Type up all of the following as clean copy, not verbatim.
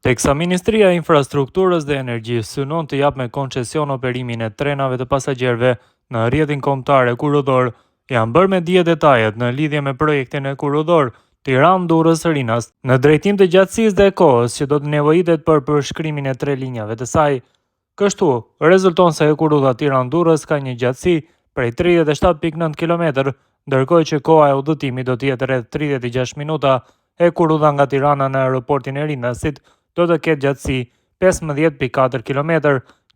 Teksa Ministria e Infrastrukturës dhe Energjisë synon të japë me koncesion operimin e trenave të pasagjerëve në rrjetin kombëtar e Kurudor, janë bërë me dije detajet në lidhje me projektin e Kurudor Tiranë-Durrës-Rinas në drejtim të gjatësisë dhe kohës që do të nevojitet për përshkrimin e 3 linjave të saj. Kështu, rezulton se e Kurudha Tiranë-Durrës ka një gjatësi prej 37.9 km, ndërkohë që koha e udhëtimit do të jetë rreth 36 minuta. E Kurudha nga Tirana në aeroportin e Rinasit do të ketë gjatësi 15.4 km,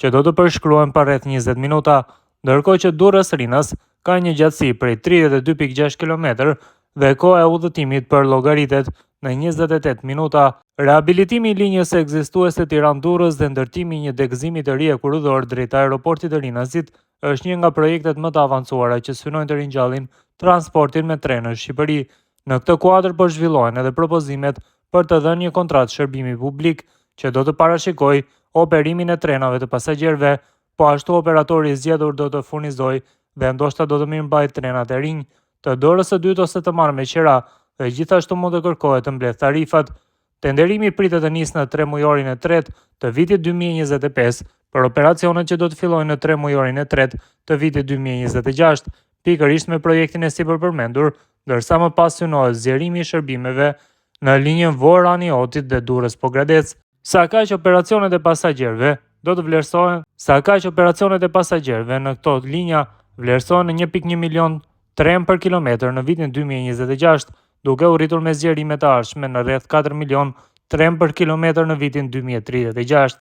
që do të përshkruhen për rreth 20 minuta, ndërkohë që Durrës-Rinas ka një gjatësi prej 32.6 km dhe koha e udhëtimit për llogaritet në 28 minuta. Rehabilitimi i linjës ekzistuese Tiranë-Durrës dhe ndërtimi i një degëzimi të ri e Kurudor drejt aeroportit të Rinasit është një nga projektet më të avancuara që synojnë të ringjallin transportin me tren në Shqipëri. Në këtë kuadër po zhvillohen edhe propozimet për të dhënë një kontratë shërbimi publik që do të parashikojë operimin e trenave të pasagjerëve, po ashtu operatori i zgjedhur do të furnizojë dhe ndoshta do të mirëmbajë trenat e rinj të dorës së dytë ose të marrë me qira, dhe gjithashtu mund të kërkohet të mbledh tarifat. Tenderimi pritet të nisë në 3 mujorin e tretë të vitit 2025 për operacionet që do të fillojnë në 3 mujorin e tretë të vitit 2026, pikërisht me projektin e sipërpërmendur, ndërsa më pas synohet zgjerimi i shërbimeve në linjën Vorrani-Otit dhe Durrës-Pogradec. Sa kaq operacionet e pasagjerëve do të vlerësohen, në këto linja vlerësohen në 1.1 milion tren për kilometër në vitin 2026, duke u rritur me zgjerimet të ardhshme në rreth 4 milion tren për kilometër në vitin 2036.